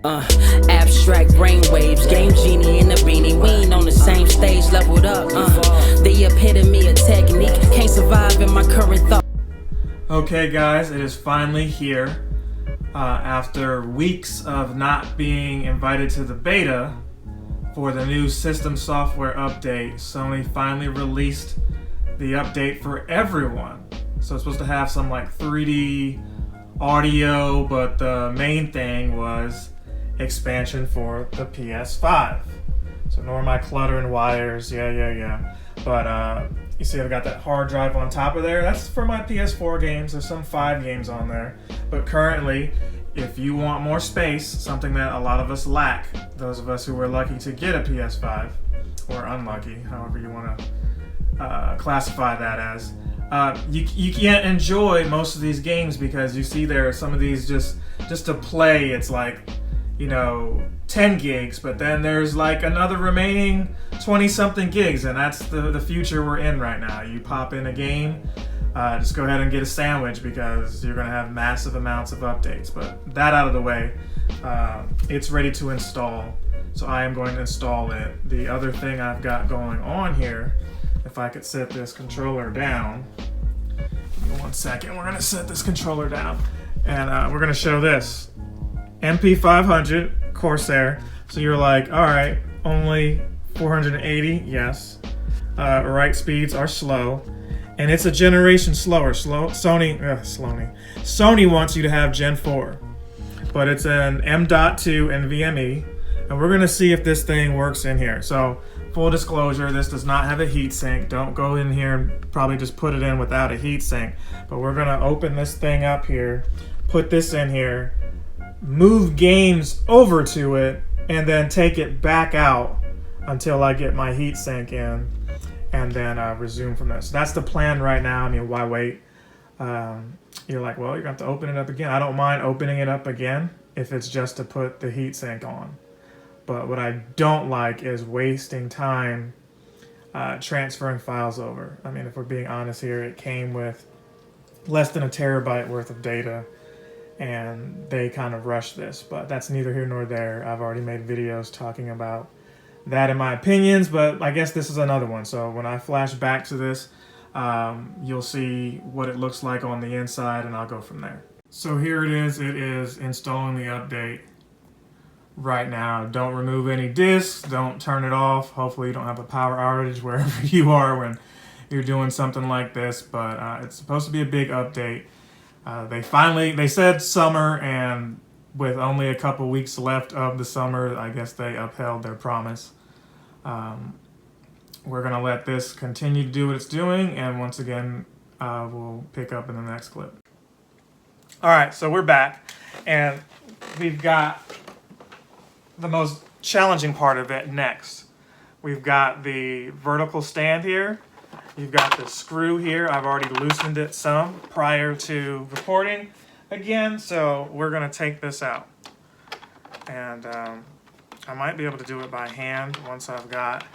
Uh, Abstract brainwaves, game genie in a beanie. We ain't on the same stage, leveled up. The epitome of technique, can't survive in my current thought. Okay, guys, it is finally here. After weeks of not being invited to the beta for the new system software update, Sony finally released the update for everyone. So it's supposed to have some like 3D audio, but the main thing was expansion for the PS5. So ignore my clutter and wires, yeah. But you see I've got that hard drive on top of there. That's for my PS4 games. There's some 5 games on there. But currently, if you want more space, something that a lot of us lack, those of us who were lucky to get a PS5, or unlucky, however you want to classify that as, you can't enjoy most of these games because you see there are some of these just to play, it's like, 10 gigs, but then there's like another remaining 20 something gigs, and that's the future we're in right now. You pop in a game, just go ahead and get a sandwich because you're going to have massive amounts of updates. But that out of the way, it's ready to install, so I am going to install it. The other thing I've got going on here, if I could set this controller down, give me 1 second, we're going to set this controller down, and we're going to show this. MP500 Corsair. So you're like, all right, only 480, yes. Write speeds are slow, and it's a generation slower. Sony wants you to have Gen 4, but it's an M.2 NVMe, and we're gonna see if this thing works in here. So full disclosure, this does not have a heatsink. Don't go in here and probably just put it in without a heatsink. But we're gonna open this thing up here, put this in here, move games over to it, and then take it back out until I get my heatsink in, and then resume from there. So that's the plan right now. I mean, why wait? You're like, well, you're gonna have to open it up again. I don't mind opening it up again if it's just to put the heatsink on. But what I don't like is wasting time transferring files over. I mean, if we're being honest here, it came with less than a terabyte worth of data, and they kind of rushed this, but that's neither here nor there. I've already made videos talking about that in my opinions, but I guess this is another one. So when I flash back to this, you'll see what it looks like on the inside, and I'll go from there. So here it is installing the update right now. Don't remove any disks, don't turn it off. Hopefully you don't have a power outage wherever you are when you're doing something like this, but it's supposed to be a big update. They said summer, and with only a couple weeks left of the summer, I guess they upheld their promise. We're going to let this continue to do what it's doing, and once again, we'll pick up in the next clip. Alright, so we're back, and we've got the most challenging part of it next. We've got the vertical stand here. You've got the screw here. I've already loosened it some prior to recording again, so we're going to take this out. And I might be able to do it by hand once I've got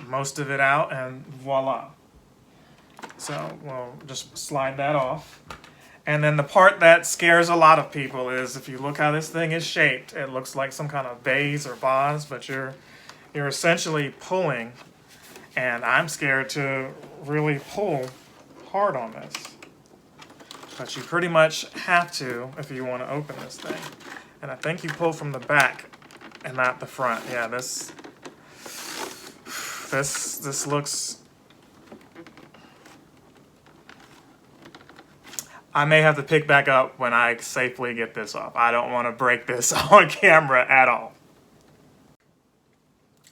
most of it out, and voila. So we'll just slide that off. And then the part that scares a lot of people is if you look how this thing is shaped, it looks like some kind of vase or vase, but you're essentially pulling. And I'm scared to really pull hard on this. But you pretty much have to if you want to open this thing. And I think you pull from the back and not the front. Yeah, this looks... I may have to pick back up when I safely get this off. I don't want to break this on camera at all.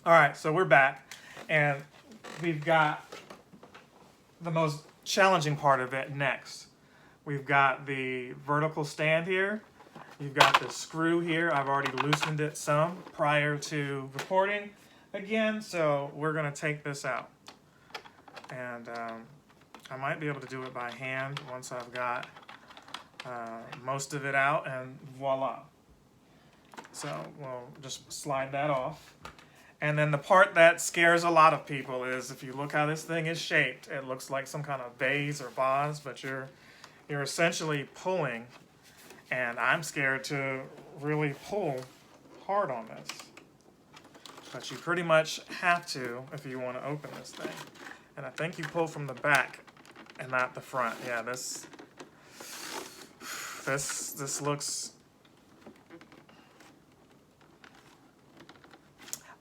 Alright, so we're back. And we've got the most challenging part of it next. We've got the vertical stand here. You've got the screw here. I've already loosened it some prior to recording again, so we're going to take this out. And I might be able to do it by hand once I've got most of it out, and voila. So we'll just slide that off. And then the part that scares a lot of people is if you look how this thing is shaped, it looks like some kind of vase or vase, but you're essentially pulling, and I'm scared to really pull hard on this. But you pretty much have to if you want to open this thing. And I think you pull from the back and not the front. Yeah, this looks...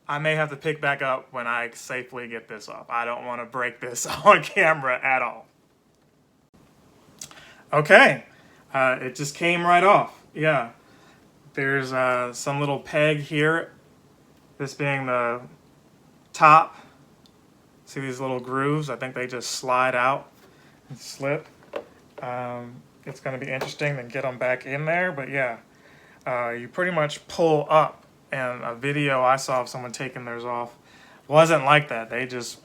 I may have to pick back up when I safely get this off. I don't want to break this on camera at all. Okay, it just came right off. Yeah, there's some little peg here, this being the top. See these little grooves? I think they just slide out and slip. It's going to be interesting to get them back in there, but yeah, you pretty much pull up. And a video I saw of someone taking theirs off wasn't like that. They just,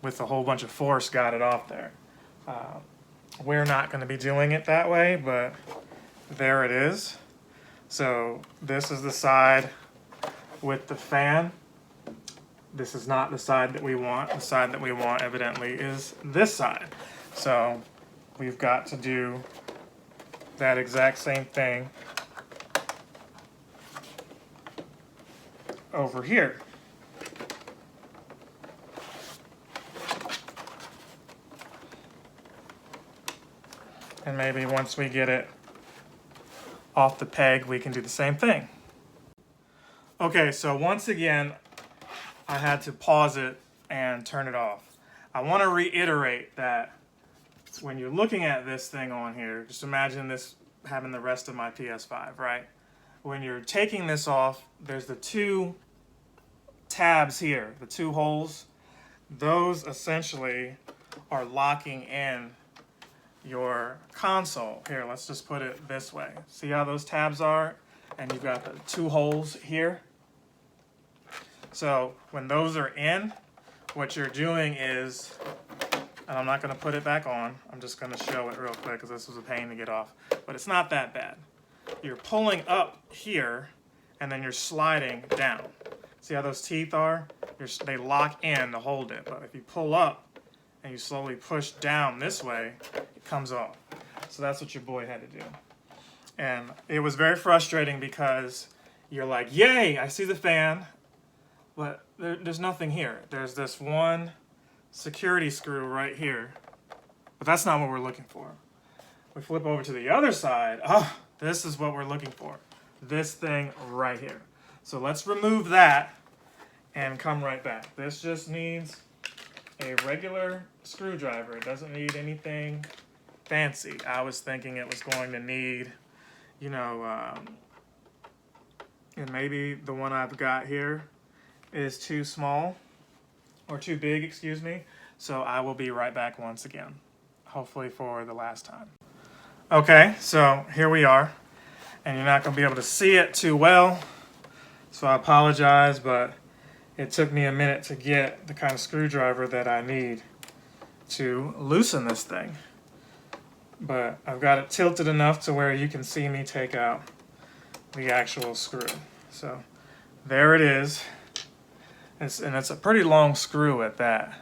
with a whole bunch of force, got it off there. We're not going to be doing it that way, but there it is. So this is the side with the fan. This is not the side that we want. The side that we want, evidently, is this side. So we've got to do that exact same thing over here. And maybe once we get it off the peg, we can do the same thing. Okay, so once again, I had to pause it and turn it off. I want to reiterate that when you're looking at this thing on here, just imagine this having the rest of my PS5, right? When you're taking this off, there's the two tabs here, the two holes. Those essentially are locking in your console. Here, let's just put it this way. See how those tabs are? And you've got the two holes here. So when those are in, what you're doing is, and I'm not going to put it back on, I'm just going to show it real quick because this was a pain to get off, but it's not that bad. You're pulling up here and then you're sliding down. See how those teeth are? They lock in to hold it, but if you pull up and you slowly push down this way, it comes off. So that's what your boy had to do. And it was very frustrating because you're like, yay, I see the fan, but there's nothing here. There's this one security screw right here, but that's not what we're looking for. We flip over to the other side. Oh, this is what we're looking for. This thing right here. So let's remove that and come right back. This just needs a regular screwdriver. It doesn't need anything fancy. I was thinking it was going to need, you know, and maybe the one I've got here is too small, or too big, excuse me. So I will be right back once again, hopefully for the last time. Okay, so here we are, and you're not going to be able to see it too well. So I apologize, but it took me a minute to get the kind of screwdriver that I need to loosen this thing. But I've got it tilted enough to where you can see me take out the actual screw. So there it is. And it's a pretty long screw at that.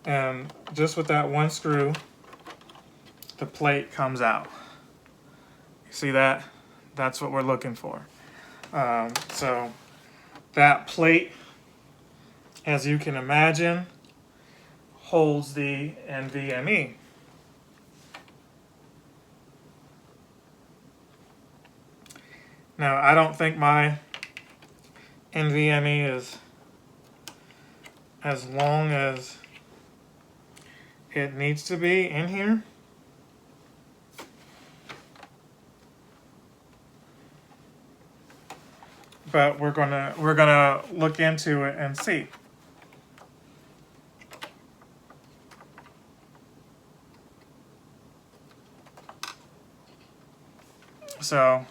And just with that one screw, the plate comes out. See that? That's what we're looking for. So that plate, as you can imagine, holds the NVMe. Now, I don't think my NVMe is as long as it needs to be in here. But we're gonna look into it and see. So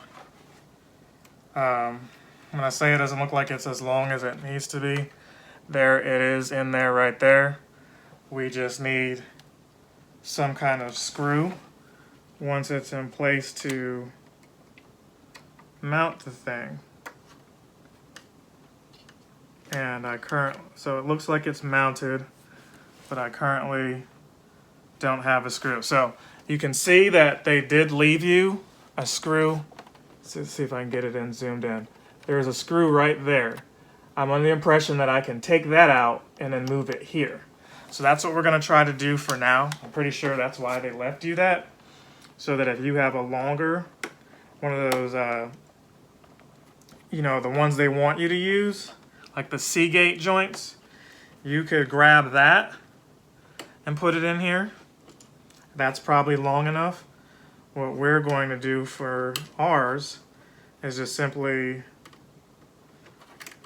when I say it doesn't look like it's as long as it needs to be, there it is in there right there. We just need some kind of screw once it's in place to mount the thing. And so it looks like it's mounted, but I currently don't have a screw. So You can see that they did leave you a screw. Let's see if I can get it in zoomed in. There's a screw right there. I'm under the impression that I can take that out and then move it here. So that's what we're going to try to do for now. I'm pretty sure that's why they left you that. So that if you have a longer, one of those, you know, the ones they want you to use, like the Seagate joints, you could grab that and put it in here. That's probably long enough. What we're going to do for ours is just simply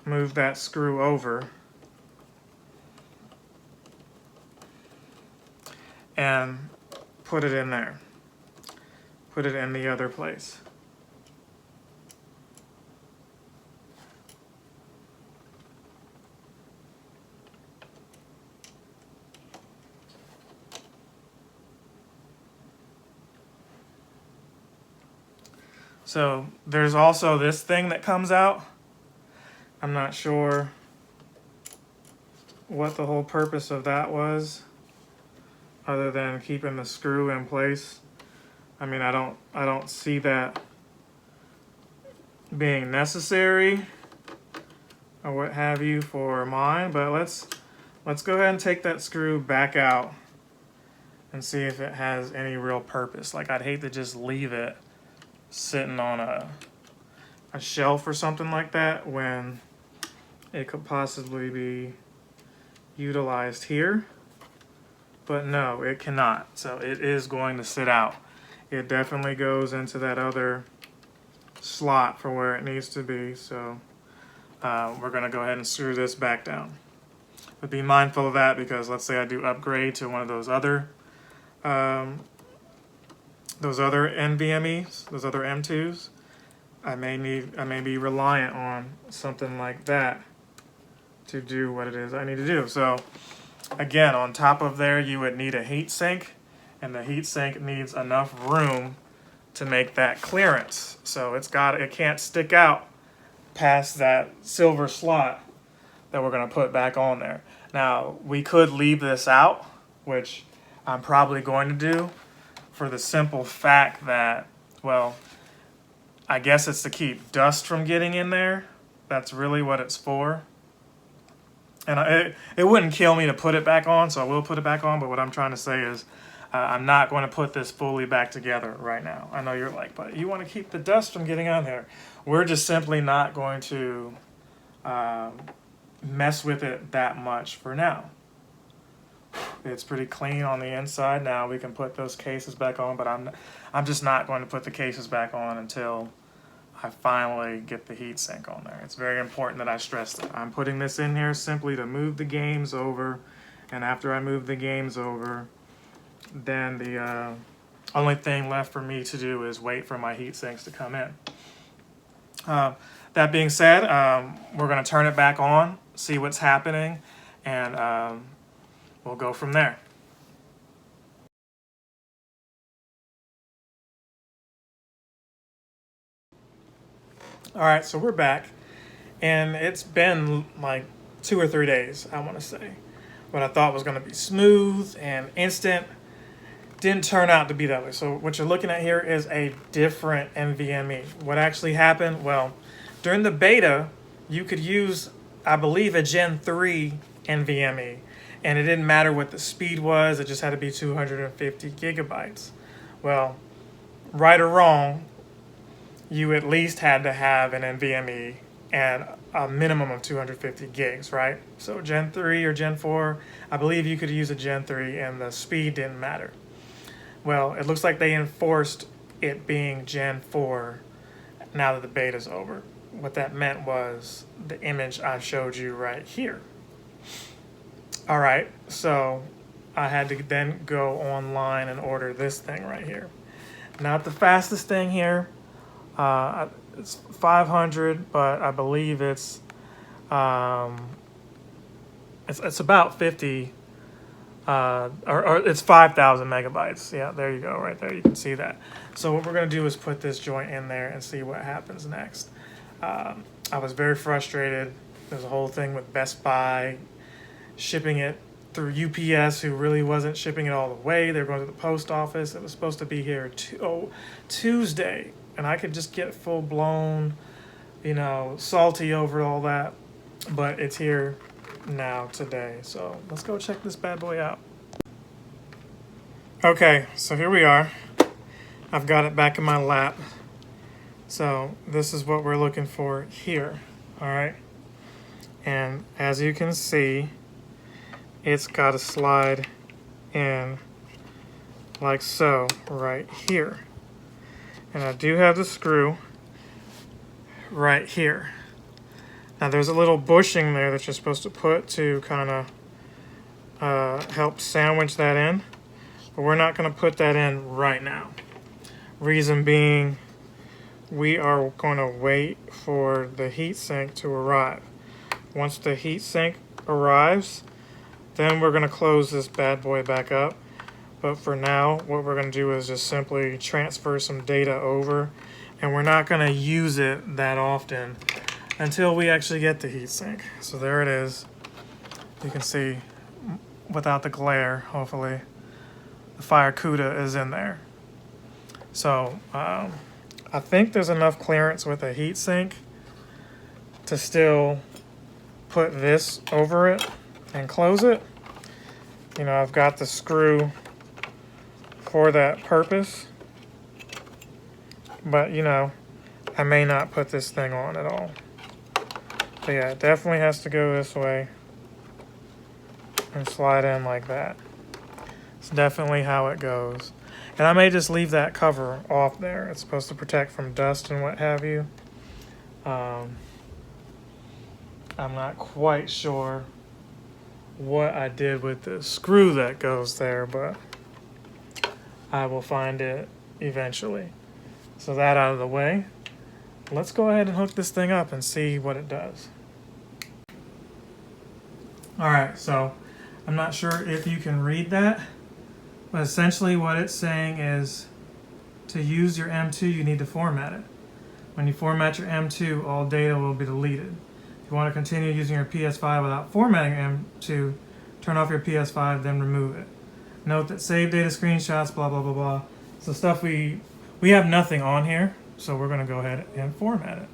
move that screw over and put it in there. Put it in the other place. So there's also this thing that comes out. I'm not sure what the whole purpose of that was, other than keeping the screw in place. I mean, I don't see that being necessary or what have you for mine, but let's go ahead and take that screw back out and see if it has any real purpose. Like, I'd hate to just leave it sitting on a shelf or something like that when it could possibly be utilized here. But no, it cannot. So it is going to sit out. It definitely goes into that other slot for where it needs to be. So we're going to go ahead and screw this back down. But be mindful of that, because let's say I do upgrade to one of those other NVMEs, those other M2s. I may be reliant on something like that to do what it is I need to do. So again, on top of there, you would need a heat sink, and the heat sink needs enough room to make that clearance. So it can't stick out past that silver slot that we're going to put back on there. Now, we could leave this out, which I'm probably going to do, for the simple fact that, well, I guess it's to keep dust from getting in there. That's really what it's for. And it wouldn't kill me to put it back on, so I will put it back on. But what I'm trying to say is I'm not going to put this fully back together right now. I know you're like, but you want to keep the dust from getting on there. We're just simply not going to mess with it that much for now. It's pretty clean on the inside. Now we can put those cases back on, but I'm just not going to put the cases back on until I finally get the heat sink on there. It's very important that I stress that. I'm putting this in here simply to move the games over, and after I move the games over, then the only thing left for me to do is wait for my heat sinks to come in. That being said, we're going to turn it back on, see what's happening, and we'll go from there. All right, so we're back, and it's been like 2 or 3 days, I want to say. What I thought was going to be smooth and instant didn't turn out to be that way. So what you're looking at here is a different NVMe. What actually happened? Well, during the beta, you could use, I believe, a Gen 3 NVMe, and it didn't matter what the speed was. It just had to be 250 gigabytes. Well, right or wrong, you at least had to have an NVMe and a minimum of 250 gigs, right? So Gen 3 or Gen 4, I believe you could use a Gen 3 and the speed didn't matter. Well, it looks like they enforced it being Gen 4 now that the beta's over. What that meant was the image I showed you right here. All right, so I had to then go online and order this thing right here. Not the fastest thing here. It's 500, but I believe it's about 50, or it's 5,000 megabytes. Yeah, there you go, right there. You can see that. So what we're gonna do is put this joint in there and see what happens next. I was very frustrated. There's a whole thing with Best Buy shipping it through UPS, who really wasn't shipping it all the way. They were going to the post office. It was supposed to be here Tuesday, and I could just get full blown, salty over all that, but it's here now today. So let's go check this bad boy out. Okay, so here we are. I've got it back in my lap. So this is what we're looking for here. All right. And as you can see, it's got to slide in like so right here. And I do have the screw right here. Now there's a little bushing there that you're supposed to put to kind of help sandwich that in. But we're not going to put that in right now. Reason being, we are going to wait for the heatsink to arrive. Once the heatsink arrives, then we're going to close this bad boy back up. But for now, what we're going to do is just simply transfer some data over, and we're not going to use it that often until we actually get the heatsink. So there it is. You can see without the glare, hopefully, the Fire CUDA is in there. So I think there's enough clearance with a heatsink to still put this over it and close it. I've got the screw for that purpose, but I may not put this thing on at all. But yeah, it definitely has to go this way and slide in like that. It's definitely how it goes. And I may just leave that cover off there. It's supposed to protect from dust and what have you. I'm not quite sure what I did with the screw that goes there, but I will find it eventually. So that out of the way, let's go ahead and hook this thing up and see what it does. Alright, so I'm not sure if you can read that, but essentially what it's saying is to use your M.2, you need to format it. When you format your M.2, all data will be deleted. If you want to continue using your PS5 without formatting your M.2, turn off your PS5, then remove it. Note that save data screenshots, blah, blah, blah, blah. So stuff we have nothing on here, so we're going to go ahead and format it.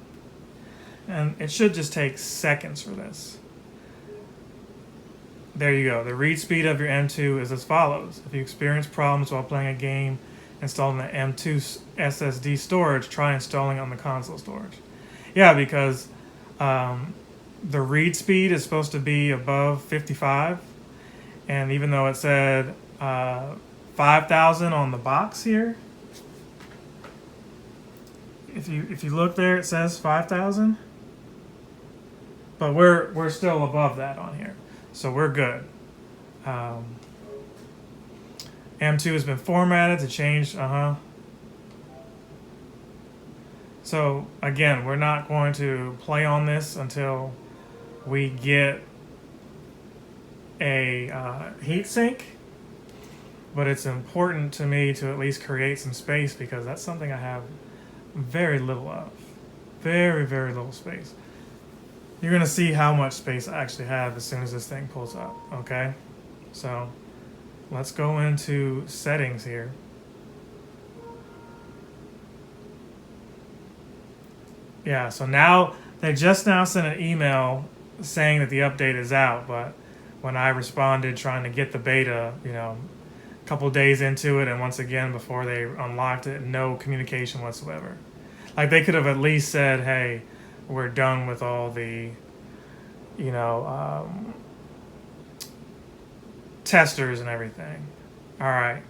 And it should just take seconds for this. There you go. The read speed of your M.2 is as follows. If you experience problems while playing a game installing the M.2 SSD storage, try installing it on the console storage. Yeah, because the read speed is supposed to be above 55, and even though it said 5,000 on the box here, if you look there, it says 5,000, but we're still above that on here, so we're good. M.2 has been formatted to change. So again, we're not going to play on this until we get a heatsink, but it's important to me to at least create some space because that's something I have very little of. Very, very little space. You're going to see how much space I actually have as soon as this thing pulls up, okay? So let's go into settings here. Yeah, so now they just now sent an email saying that the update is out, but when I responded trying to get the beta, a couple days into it, and once again before they unlocked it, no communication whatsoever. Like they could have at least said, hey, we're done with all the testers and everything. All right,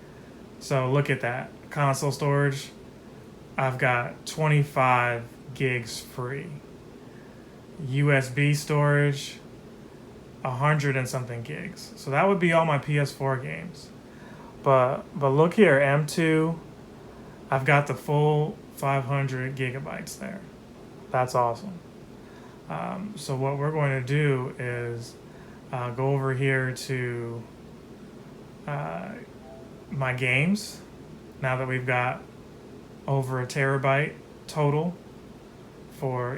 so look at that console storage. I've got 25 gigs free. USB storage, 100 and something gigs. So that would be all my PS4 games. But look here, M.2, I've got the full 500 gigabytes there. That's awesome. So what we're going to do is go over here to my games. Now that we've got over a terabyte total for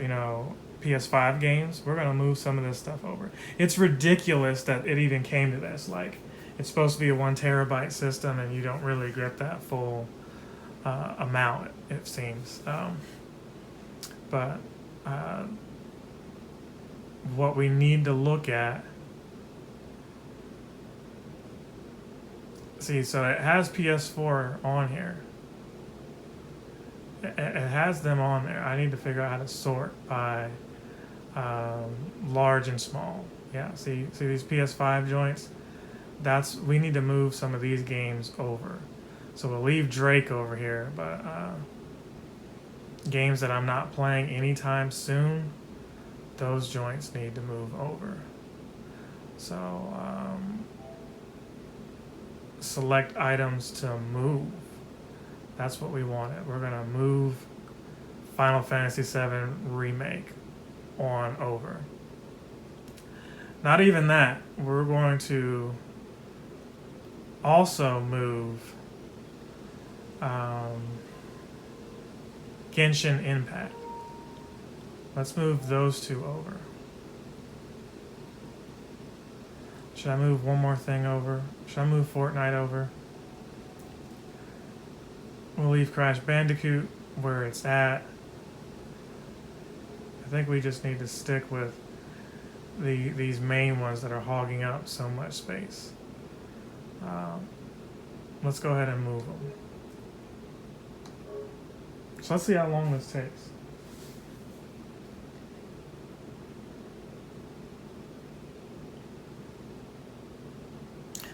PS5 games, we're gonna move some of this stuff over. It's ridiculous that it even came to this. Like, it's supposed to be a 1 terabyte system, and you don't really get that full amount, it seems. But what we need to look at. See, so it has PS4 on here. It has them on there. I need to figure out how to sort by large and small. Yeah, see these PS5 joints? We need to move some of these games over. So we'll leave Drake over here, but games that I'm not playing anytime soon, those joints need to move over. So select items to move. That's what we wanted. We're gonna move Final Fantasy VII Remake on over. Not even that. We're going to also move Genshin Impact. Let's move those two over. Should I move one more thing over? Should I move Fortnite over? We'll leave Crash Bandicoot where it's at. I think we just need to stick with these main ones that are hogging up so much space. Let's go ahead and move them. So let's see how long this takes.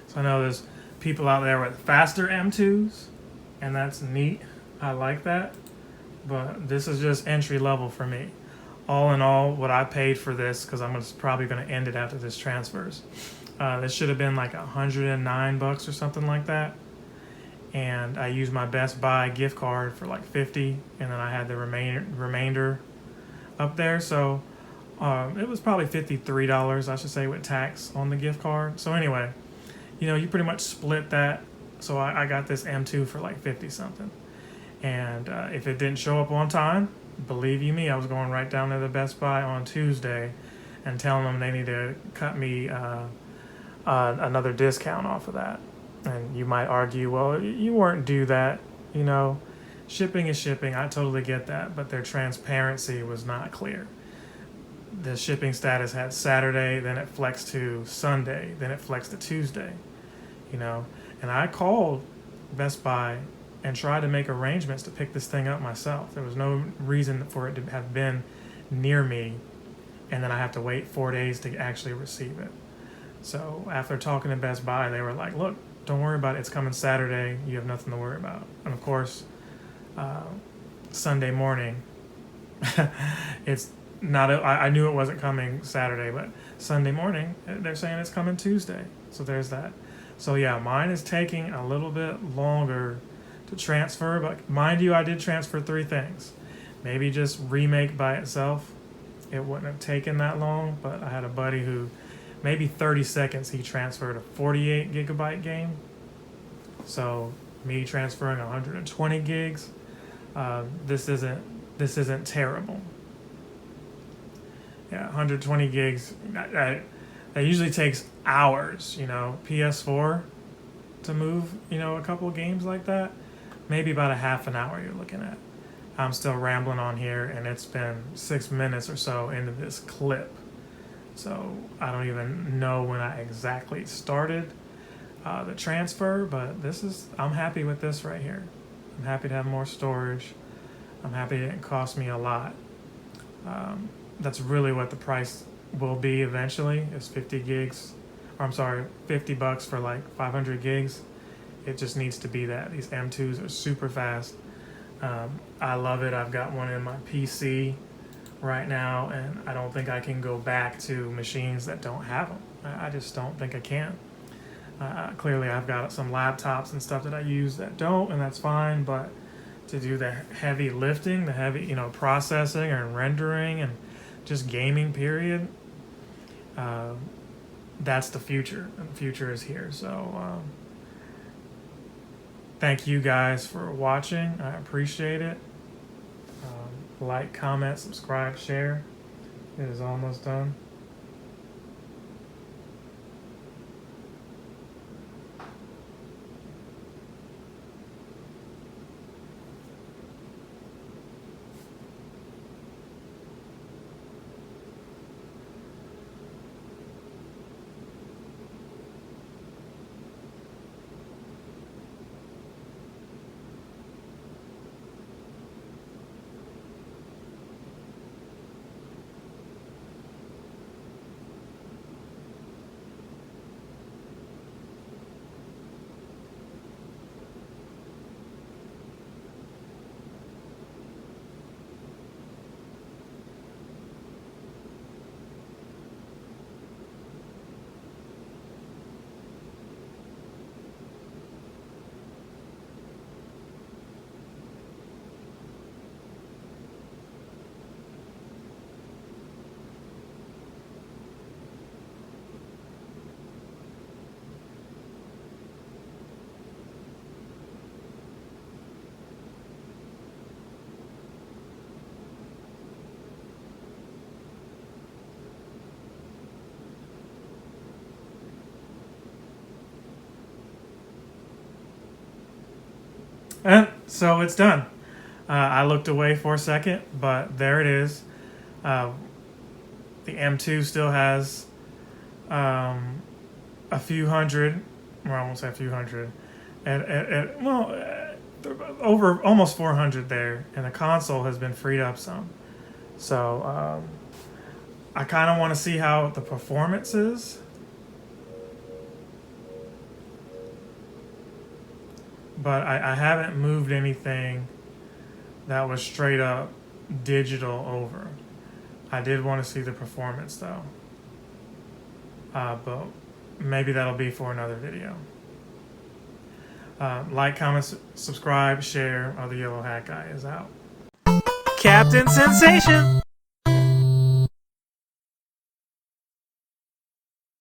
So I know there's people out there with faster M2s, and that's neat. I like that. But this is just entry level for me. All in all, what I paid for this, because I'm probably going to end it after this transfers. This should have been like $109 or something like that. And I used my Best Buy gift card for like $50, and then I had the remainder up there. So it was probably $53, I should say, with tax on the gift card. So anyway, you pretty much split that. So I got this M2 for like 50 something. And if it didn't show up on time, believe you me, I was going right down to the Best Buy on Tuesday and telling them they need to cut me another discount off of that. And you might argue, well, you weren't due that. Shipping is shipping. I totally get that. But their transparency was not clear. The shipping status had Saturday, then it flexed to Sunday, then it flexed to Tuesday. And I called Best Buy and tried to make arrangements to pick this thing up myself. There was no reason for it to have been near me, and then I have to wait 4 days to actually receive it. So after talking to Best Buy, they were like, look, don't worry about it. It's coming Saturday. You have nothing to worry about. And of course, Sunday morning, it's not. I knew it wasn't coming Saturday, but Sunday morning, they're saying it's coming Tuesday. So there's that. So yeah, mine is taking a little bit longer to transfer, but mind you, I did transfer 3 things. Maybe just Remake by itself, it wouldn't have taken that long, but I had a buddy who, maybe 30 seconds, he transferred a 48 gigabyte game. So me transferring 120 gigs, this isn't terrible. Yeah, 120 gigs, that usually takes hours, PS4 to move, a couple of games like that. Maybe about a half an hour you're looking at. I'm still rambling on here, and it's been 6 minutes or so into this clip. So I don't even know when I exactly started the transfer, but I'm happy with this right here. I'm happy to have more storage. I'm happy it didn't cost me a lot. That's really what the price will be eventually, is 50 gigs. Or I'm sorry, $50 for like 500 gigs. It just needs to be that. These M2s are super fast. I love it. I've got one in my PC right now, and I don't think I can go back to machines that don't have them. I just don't think I can. Clearly, I've got some laptops and stuff that I use that don't, and that's fine, but to do the heavy lifting, the heavy, processing and rendering and just gaming period, that's the future, and the future is here. So thank you guys for watching. I appreciate it. Like, comment, subscribe, share. It is almost done. And so it's done. I looked away for a second, but there it is. The M2 still has a few hundred, or I won't say a few hundred, over almost 400 there, and the console has been freed up some. So I kind of want to see how the performance is. But I haven't moved anything that was straight up digital over. I did want to see the performance though. But maybe that'll be for another video. Like, comment, subscribe, share, or the Yellow Hat Guy is out. Captain Sensation!